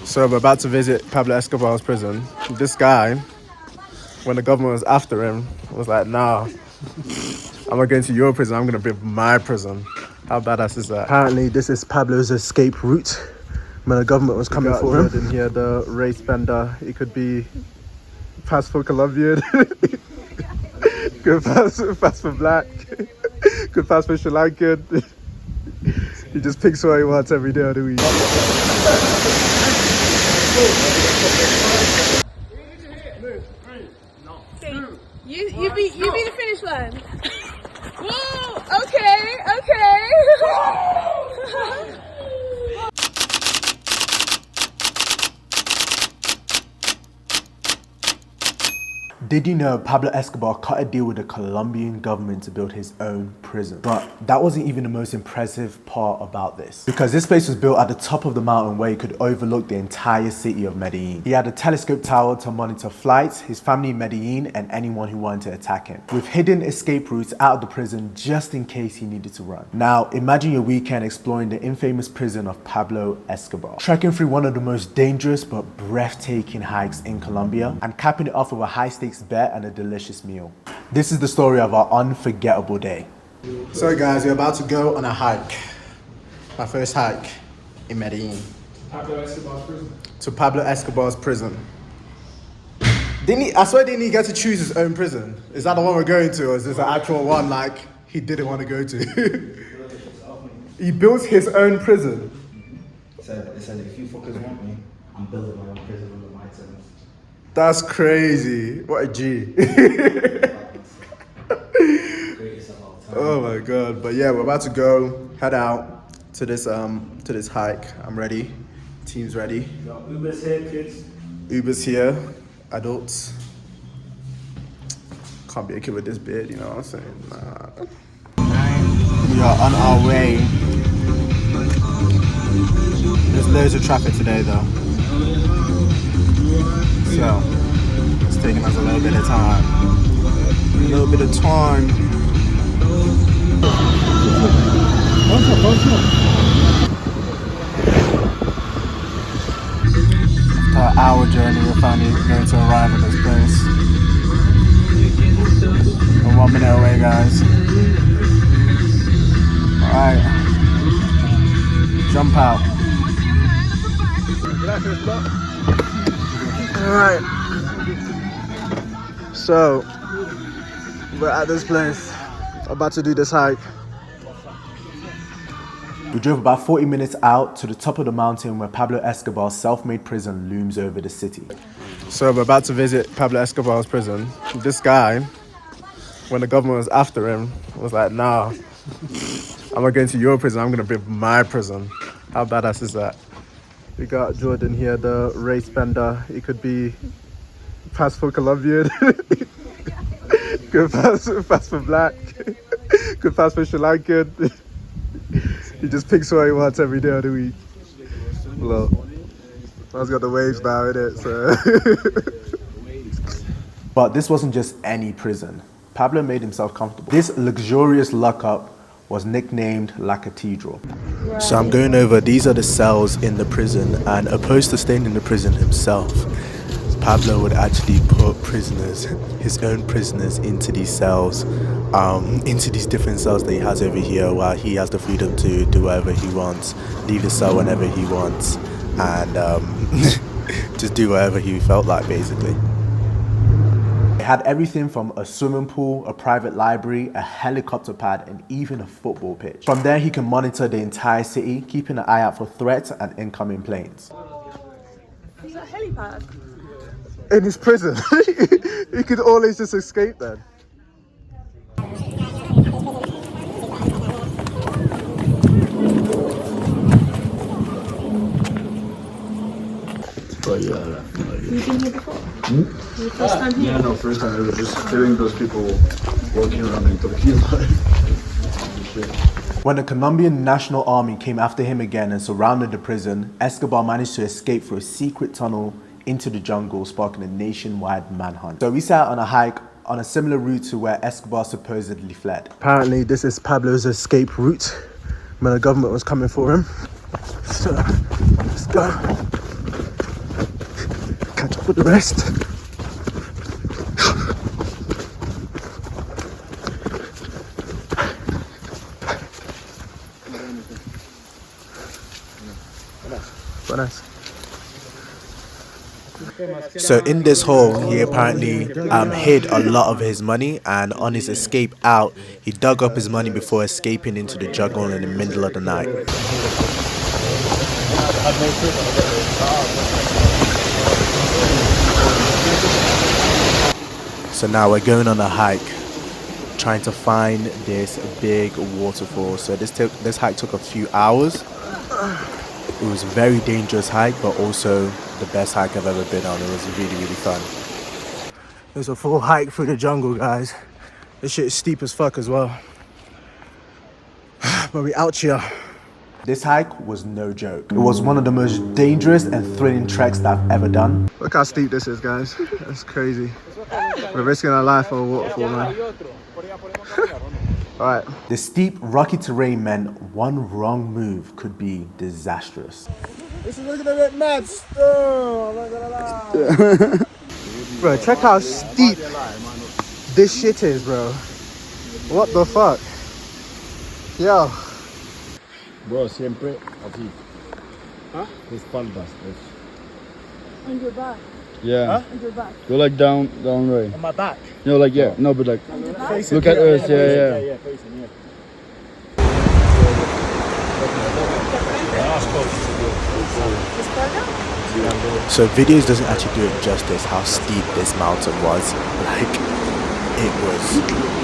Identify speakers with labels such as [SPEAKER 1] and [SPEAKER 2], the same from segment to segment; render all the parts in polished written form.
[SPEAKER 1] So we're about to visit Pablo Escobar's prison. This guy, when the government was after him, was like, nah, I'm not going to your prison, I'm going to build my prison. How badass is that? Apparently this is Pablo's escape route when the government was coming for him. In here, the race bender, he could be fast for Colombian, good fast for black, good fast for Sri Lankan. He just picks what he wants every day of the week.
[SPEAKER 2] You be the finish line. Whoa! Okay.
[SPEAKER 1] Did you know Pablo Escobar cut a deal with the Colombian government to build his own prison? But that wasn't even the most impressive part about this. Because this place was built at the top of the mountain where he could overlook the entire city of Medellin. He had a telescope tower to monitor flights, his family in Medellin, and anyone who wanted to attack him, with hidden escape routes out of the prison just in case he needed to run. Now, imagine your weekend exploring the infamous prison of Pablo Escobar, trekking through one of the most dangerous but breathtaking hikes in Colombia, and capping it off with a high-stakes bet and a delicious meal. This is the story of our unforgettable day. So guys, we're about to go on a hike. My first hike in Medellin.
[SPEAKER 3] Pablo Escobar's prison.
[SPEAKER 1] To Pablo Escobar's prison. I swear didn't he get to choose his own prison? Is that the one we're going to, or is this an actual one like he didn't want to go to? He built his own prison.
[SPEAKER 4] It said if you fuckers want me, I'm building my own prison under my terms.
[SPEAKER 1] That's crazy. What a G. Oh my god. But yeah, we're about to go head out to this hike. I'm ready. Team's ready.
[SPEAKER 3] Uber's here, kids.
[SPEAKER 1] Uber's here. Adults. Can't be a kid with this beard, you know what I'm saying? Nah. We are on our way. There's loads of traffic today though. So, it's taking us a little bit of time. After an hour journey, we're finally going to arrive at this place. We're 1 minute away, guys. Alright. Jump out. Alright, so we're at this place, about to do this hike. We drove about 40 minutes out to the top of the mountain where Pablo Escobar's self-made prison looms over the city. So we're about to visit Pablo Escobar's prison. This guy, when the government was after him, was like, nah, I'm not going to your prison, I'm going to build my prison. How badass is that? We got Jordan here, the race bender. He could be fast for Colombian, good fast for black, good fast for Sri Lankan. He just picks what he wants every day of the week. Well, man's got the waves now, innit? So. But this wasn't just any prison. Pablo made himself comfortable. This luxurious lockup was nicknamed La Catedral. Right. So I'm going over, these are the cells in the prison, and opposed to staying in the prison himself, Pablo would actually put prisoners, his own prisoners, into these cells, into these different cells that he has over here, while he has the freedom to do whatever he wants, leave the cell whenever he wants, and just do whatever he felt like, basically. It had everything from a swimming pool, a private library, a helicopter pad, and even a football pitch. From there, he can monitor the entire city, keeping an eye out for threats and incoming planes.
[SPEAKER 2] Is that a helipad?
[SPEAKER 1] In his prison. He could always just escape then.
[SPEAKER 4] But yeah.
[SPEAKER 2] You've been here before? Your first time here?
[SPEAKER 4] Yeah, no, first time ever. Just feeling those people walking around in Tokyo.
[SPEAKER 1] When the Colombian National Army came after him again and surrounded the prison, Escobar managed to escape through a secret tunnel into the jungle, sparking a nationwide manhunt. So we set out on a hike on a similar route to where Escobar supposedly fled. Apparently this is Pablo's escape route when the government was coming for him. So let's go. for the rest. So in this hole, he apparently hid a lot of his money, and on his escape out, he dug up his money before escaping into the jungle in the middle of the night. So now we're going on a hike, trying to find this big waterfall. So this hike took a few hours. It was a very dangerous hike, but also the best hike I've ever been on. It was really, really fun. It was a full hike through the jungle, guys. This shit is steep as fuck as well. But we out here. This hike was no joke. It was one of the most dangerous and thrilling treks that I've ever done. Look how steep this is, guys. That's crazy. We're risking our life for a waterfall, man. Alright. The steep, rocky terrain meant one wrong move could be disastrous. This is looking a bit mad still, I'm not gonna lie. Bro, check how steep this shit is, bro. What the fuck? Yo.
[SPEAKER 5] Bro, siempre así.
[SPEAKER 3] Huh?
[SPEAKER 5] Espaldas.
[SPEAKER 2] On your back.
[SPEAKER 5] Yeah.
[SPEAKER 2] On your back.
[SPEAKER 5] Go like down right.
[SPEAKER 1] On my back.
[SPEAKER 5] No, like yeah. No, but like
[SPEAKER 1] Facing.
[SPEAKER 5] look at us. Yeah.
[SPEAKER 3] Yeah, facing, yeah.
[SPEAKER 1] So videos doesn't actually do it justice how steep this mountain was. Like, it was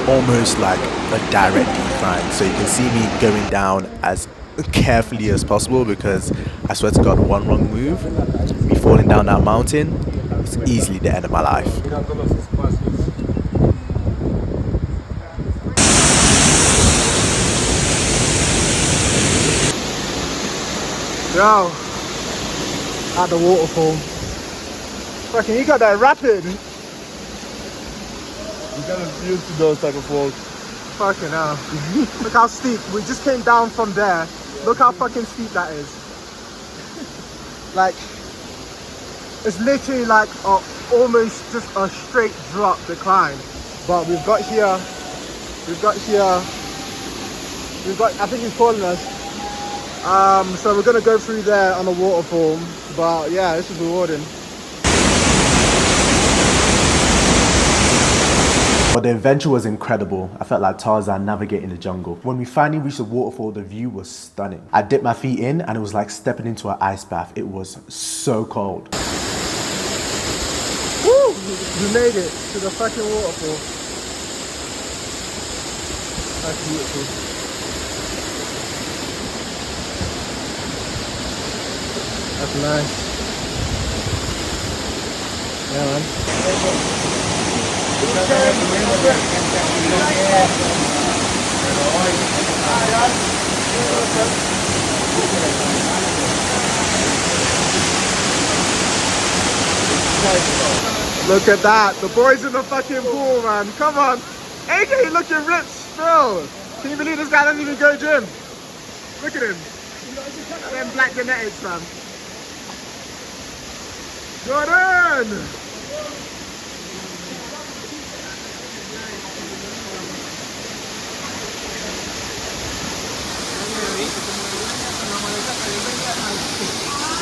[SPEAKER 1] almost like a direct decline. So you can see me going down as carefully as possible, because I swear to God, one wrong move, me falling down that mountain, is easily the end of my life. Yo, at the waterfall. Fucking, you got that rapid.
[SPEAKER 5] You kind of used to those type of falls.
[SPEAKER 1] Fucking hell. Look how steep. We just came down from there. Look how fucking steep that is. Like, it's literally like almost just a straight drop decline. But we've got, I think he's calling us. So we're gonna go through there on a waterfall. But yeah, this is rewarding. But the adventure was incredible. I felt like Tarzan navigating the jungle. When we finally reached the waterfall, the view was stunning. I dipped my feet in and it was like stepping into an ice bath. It was so cold. Woo! We made it to the fucking waterfall. That's beautiful. That's nice. Yeah, man. Look at that. The boys in the fucking pool, man. Come on. AJ looking ripped still. Can you believe this guy doesn't even go gym? Look at him. Them black genetics, man. Jordan!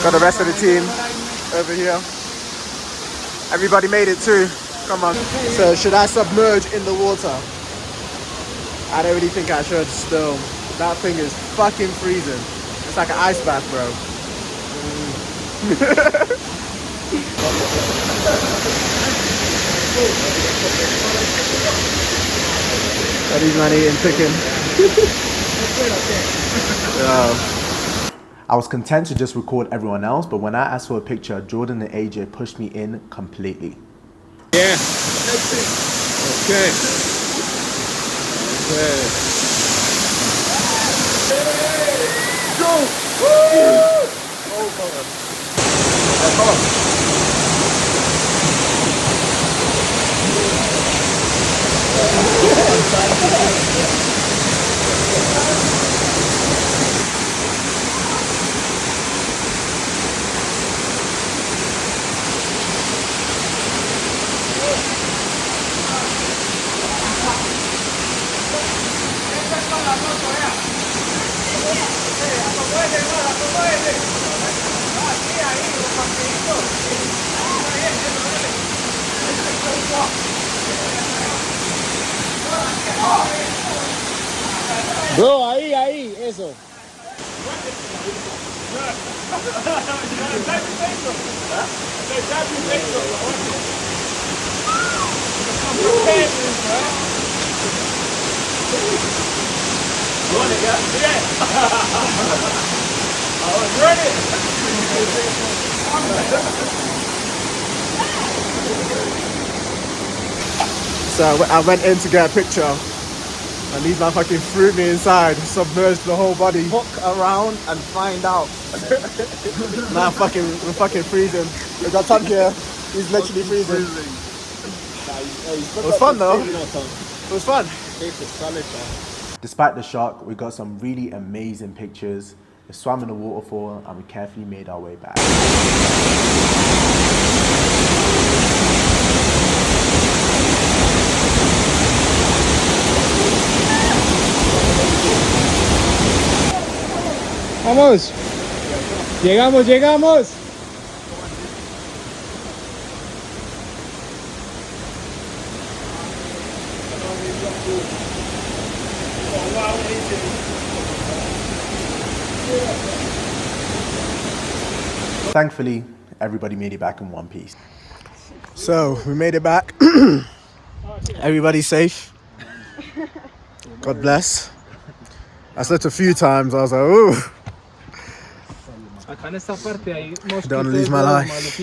[SPEAKER 1] Got the rest of the team over here. Everybody made it too. Come on. So should I submerge in the water? I don't really think I should still. That thing is fucking freezing. It's like an ice bath, bro. Are these man eating chicken? I was content to just record everyone else, but when I asked for a picture, Jordan and AJ pushed me in completely.
[SPEAKER 5] Yeah. Okay.
[SPEAKER 1] Go! Woo! Oh, God.
[SPEAKER 3] eso.
[SPEAKER 1] So I went in to get a picture, and these motherfucking threw me inside, submerged the whole body.
[SPEAKER 4] Fuck around and find out.
[SPEAKER 1] Nah, we're fucking freezing. We got Tom here. He's literally freezing. It was fun though. It was fun. Despite the shock, we got some really amazing pictures. We swam in the waterfall and we carefully made our way back.
[SPEAKER 3] Vamos. Llegamos.
[SPEAKER 1] Thankfully, everybody made it back in one piece. So, we made it back. Everybody's safe. God bless. I slept a few times. I was like, ooh. Don't want to lose my life.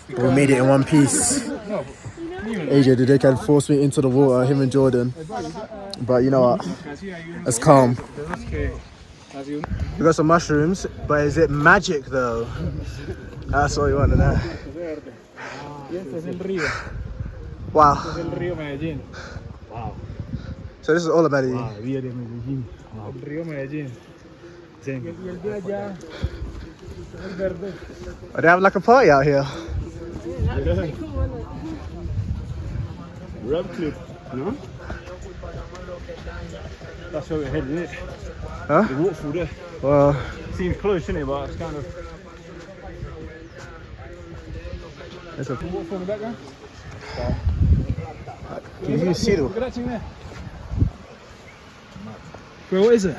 [SPEAKER 1] We made it in one piece. AJ, the dickhead forced me into the water, him and Jordan. But you know what? It's calm. We got some mushrooms, but is it magic though? That's all you want to know. Wow. So this is all about it. Oh, they have like a party out here.
[SPEAKER 3] Rub clip, no? That's where we're heading, isn't it?
[SPEAKER 1] Huh?
[SPEAKER 3] The waterfall there.
[SPEAKER 1] Well,
[SPEAKER 3] Seems close, isn't it? But it's kind of.
[SPEAKER 1] it's a
[SPEAKER 3] Waterfall in the background.
[SPEAKER 1] Can you see
[SPEAKER 3] Look at that thing there. Bro, what is it?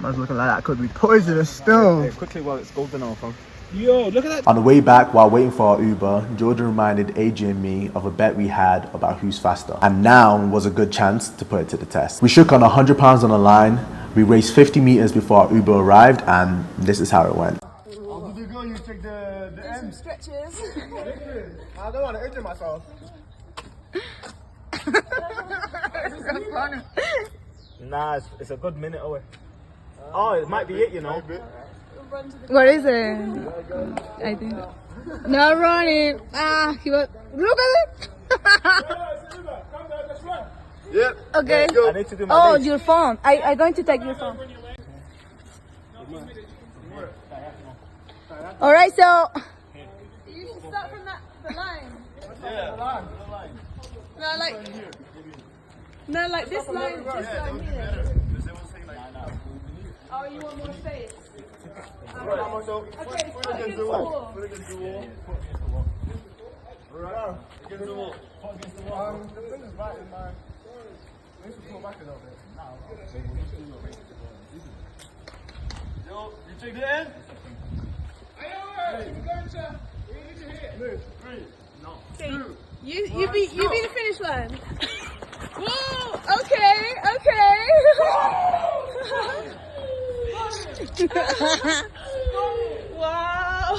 [SPEAKER 1] man's looking like that could be poisonous still.
[SPEAKER 4] Hey, quickly while it's golden hour, fam.
[SPEAKER 3] Yo, look at that.
[SPEAKER 1] On the way back, while waiting for our Uber, Jordan reminded AJ and me of a bet we had about who's faster. And now was a good chance to put it to the test. We shook on £100 on the line. We raced 50 meters before our Uber arrived, and this is how it went.
[SPEAKER 2] How did you go? You take the end. Some stretches.
[SPEAKER 1] I don't want to injure myself.
[SPEAKER 4] Nah, it's a good minute away. Oh, it might be it, you know.
[SPEAKER 2] What is it? I think. Not running. Ah, he was. Look at it.
[SPEAKER 1] Yeah.
[SPEAKER 2] Okay.
[SPEAKER 4] I need to do my
[SPEAKER 2] Oh,
[SPEAKER 4] race.
[SPEAKER 2] your phone. I'm going to take your phone. All right, so. You should start from the line.
[SPEAKER 1] Yeah, the line.
[SPEAKER 2] No, like this line, just like here. Oh, you want more space? Okay, put it against the wall.
[SPEAKER 1] Put it against the wall. Right. Against the wall. Against the wall. The thing is right in my. I need to pull back a little bit. Yo, you take the end?
[SPEAKER 2] Okay, you be the finish line. Whoa! Okay. Wow.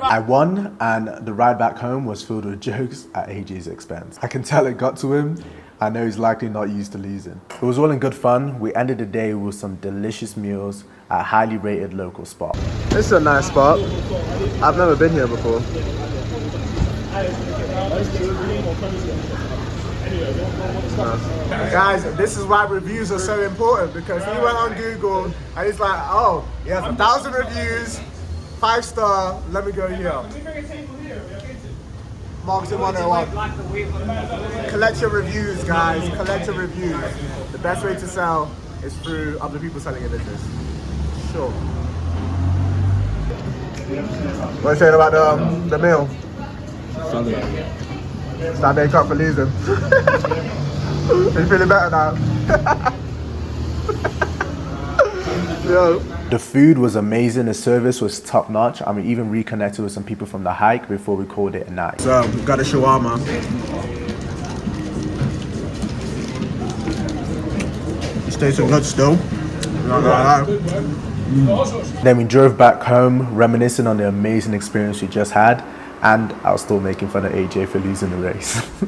[SPEAKER 2] I won, and the ride back home was filled with jokes at AJ's expense. I can tell it got to him. I know he's likely not used to losing. It was all in good fun. We ended the day with some delicious meals at a highly rated local spot. This is a nice spot. I've never been here before. Guys, this is why reviews are so important, because he went on Google and he's like, oh, he has 1,000 reviews, 5-star, let me go here. Marketing 101. Collect your reviews, guys. Collect your reviews. The best way to sell is through other people selling your business. Sure. What are you saying about the meal?
[SPEAKER 5] Solid.
[SPEAKER 2] Start make up for losing. Are you feeling better now? Yo. The food was amazing, the service was top notch, and we even reconnected with some people from the hike before we called it a night. So, we've got a shawarma. It's tasting good still, not gonna lie. Then we drove back home, reminiscing on the amazing experience we just had, and I was still making fun of AJ for losing the race.